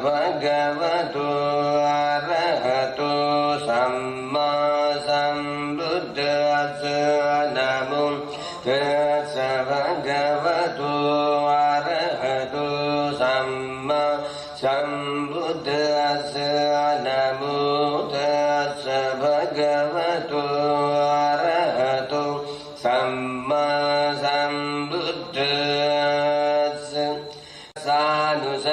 भगवतो अरहतो सम्मा सम्बुद्धस्स नमो तस्स भगवतो अरहतो सम्मा सम्बुद्धस्स नमो तस्स भगवतो अरहतो सम्मा सम्बुद्धस्स सानुसरणेनापि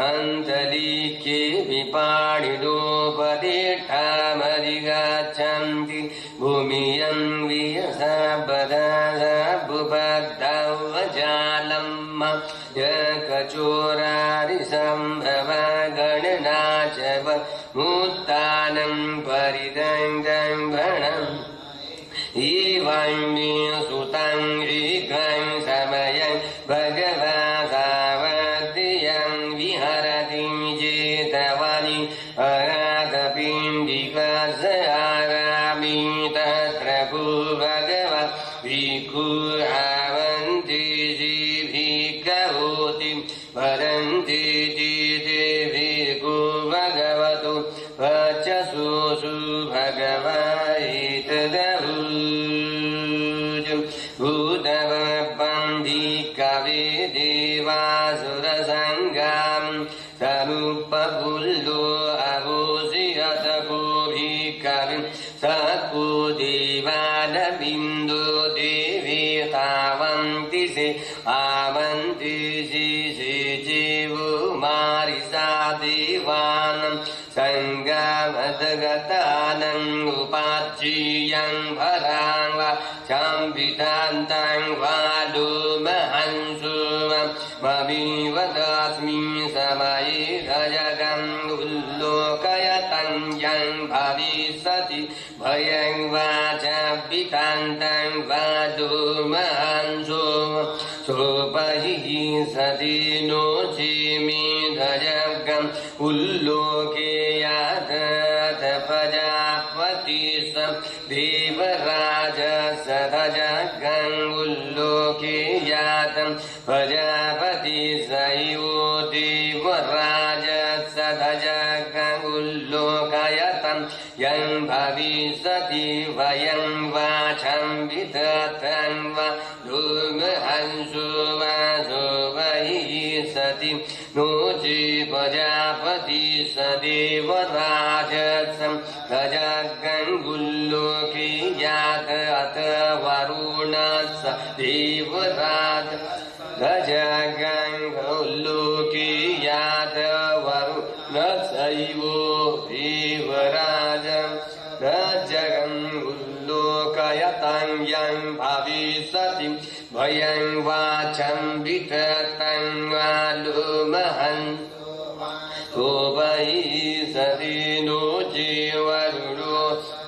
अन्तलीके विपाणिनोपदेष्टामधिगच्छन्ति भूमियं वियसपदाभुपद्धवजालं यकचोरारिसम्भवा गणना च मुत्तानं परिदङ्गणम् एवं मे सुतं ऋग्रं समयं भगवा सावधियं विहरति चेतवनि अराधपिण्डिकस्य आरामि तत्र भगवा भिक्षुरावन्ति भिक्षुभूति वदन्ति भिक्षु भगवतो वचसोऽसु भगवा भूतवपन्धिकवे देवासुरसङ्गां समुपपुल्लो अभूषियतको भिकविं सको देवानबिन्दो देवे तावन्ति से आवन्ति शिशिचिवो मारिषा देवानं सङ्गामदगतानं उपाच्यं भरां वा चम्पितान्तं वा लोमहंसुवं ममीव तस्मिन् समये रजगं उल्लोकयतं यं भविष्यति भयं वा चम्पितान्तं वा लोमहंसुवं सोपहिः सति नो चेमि रजगम् उल्लोके यादथ प्रजापति स देवराज सदजगं उल्लोके यातं प्रजापति सैवो देवराज सदजगं उल्लोकयतं यं भविष्यति वयं वाचं विदतं वा लोमहंसो वा सोवैः सति नो चे प्रजापति स देवराजसं गजगं उल्लोके यात अथ वरुणस्य देवराज गजगं उल्लोके यात वरुणस्यैवो देवराजं गजगं उल्लोकयतं यं भविष्यति भयं वाचं विततं वा लोमहंसो सोपहि सति नो वरुणो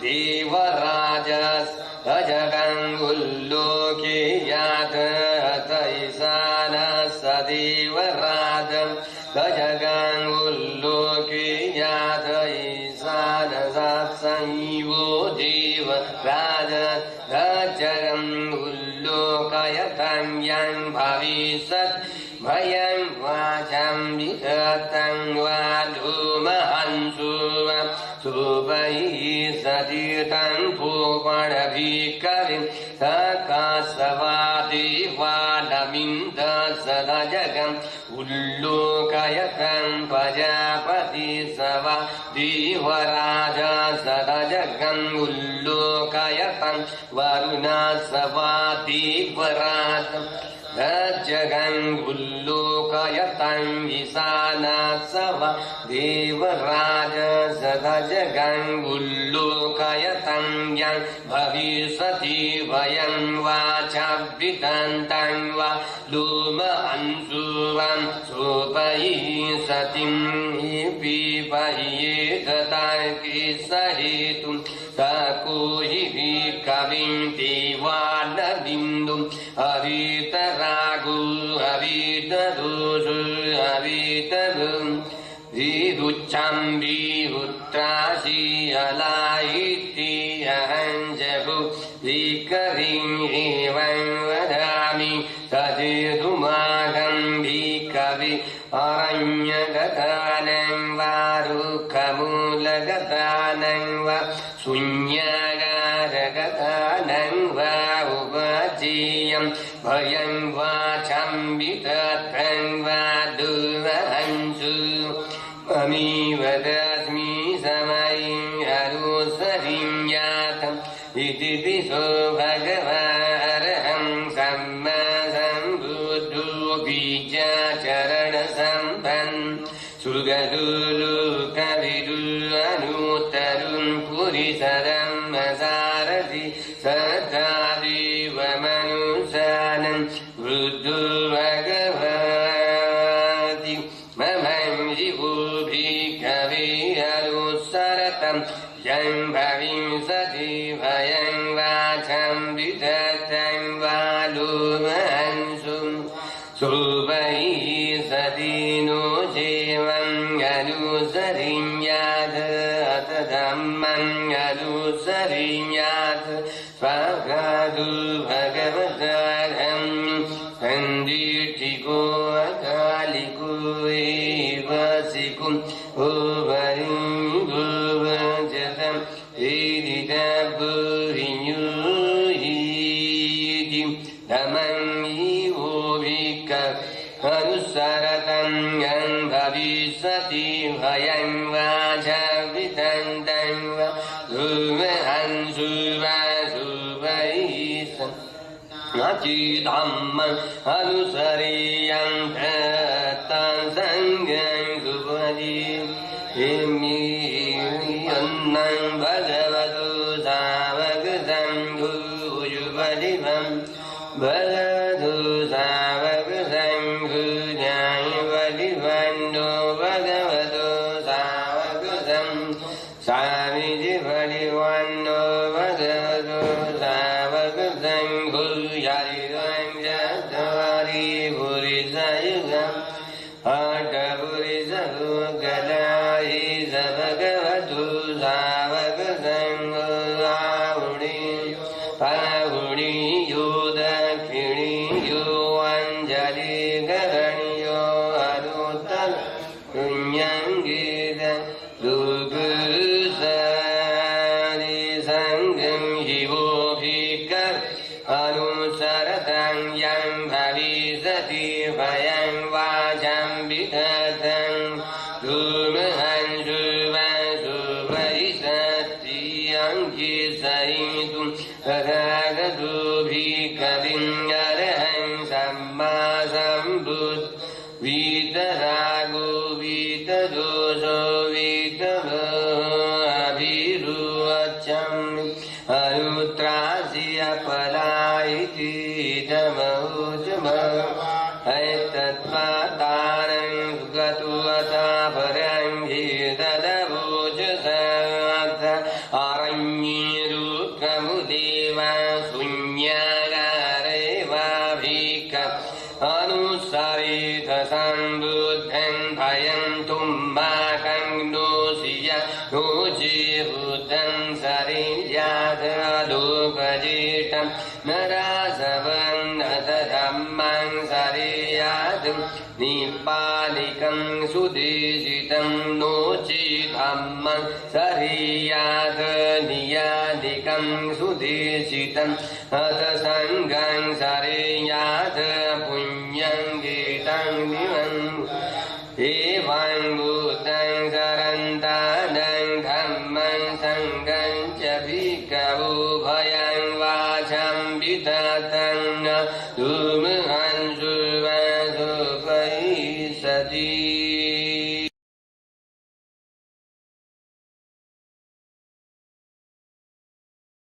देवराजस् गजगं उल्लोके यात अथ ईशानस्य देवराजं गजगं उल्लोके यात ईशानसैवो देवराजस् गजगं उल्लोकयतं यं भविष्यति भयं वाचं विततं वा लोमहंसो सोपहि सति तं भूपणभिकविं सकाशवा देवानमिन्द सदजगं उल्लोकयतं प्रजापति स वा देवराज सदजगं उल्लोकयतं वरुणा स वा देवराज गजगं उल्लोकयतं ईशानस्य वा देवराज सदजगं उल्लोकयतं यं भविष्यति भयं वाचं विततं वा लोमहंसुवं सोपहि सतिं पिपह्येततार्किसहेतुं सको हि कविं देवानबिन्दुं हरितरागु हरितदोषु हरितदुं विरुच्छं विहुत्रासि अलायिति अहं जगु विकरिं एवं वदामि तदेतु मागं कवि अरण्यगतानं वा रुक्खमूलगतानं वा शून्यागारगतानं वा उपजीयं भयं वा चम्बितत्रं वा दुर्वहंसु अमीव तस्मि समयं अनुसरिं यातं इति दिशो भगवारहं सम्मा सम्बुद्धो बीजाचरणसम्पन् सुगदुलुकविदु अनुत्तरुं पुरिसरं सारथि सदादेवमनुसानं वृद्धो भगवति ममं जिभुभिः अनुसरतं यं भविंसति भयं वाचं विदतं वा लोमहंसुं सुभैः सदीनो जीवम् अनुसरिण्यात् धम्मम् अनुसरिण्यात् स्वागादु भगवतारम् सन्दीर्थिको अकालिको एवसिकुम् भुवजतम् एदितभुरिन्यूहीति धमम् इवोभिक अनुसरतं यं भविष्यति भयं वाचविदन्तं वा धूमहंसु वा शुभैः नचिधम्मम् अनुसरेयं तं सङ्गं सुपदीयन्नं भगवतो सावगतं भूयुपदिवम् भगवतो सावगतं भूयायवदिवन्दो भगवतो सावगतं स्वामिजि बलिवन्दो भगवतो सावगतं भूयारिवं चत्वारि पुरिसयुगम् अष्टपुरिसयुगलाहि स भगवतो सावगतं पाहुणीयो दक्षिणीयो अञ्जलिकरणीयो अनुत्तर पुण्यङ्गीत दुर्गुसरि सङ्गं शिवोभिक अनुसरतं यं भविष्यति भयं वाचं विदतं धूमहंसु वा शुभैषति अङ्किसयितुं तथागतोभिकविं अर्हं सम्मा सम्बुद्ध वीतरागो वीतदोषो वीतभिरुवचम् अनुत्रास्य पलायिति तत्त्वतारं गतुवता परं हीतदवोचसाथ अरण्येरुकमुदेवा शून्यागारे वाभिक अनुसरित सम्बुद्धं भयं तुम्बाकं नोषिय नोचिबुद्धं सरियाद लोकजितं नरासवन्नतधम्मं सरियाद निपालिकं सुदेशितं नोचिधम्मं सरियाद नियादिकं सुदेशितं अथ सङ्गं सरियाद पुण्यं गीतं निवन् एवं बुद्धं शरन्तानं धम्मं सङ्गं च भिक्खवो भयं वाचं विदतं धूमहंसु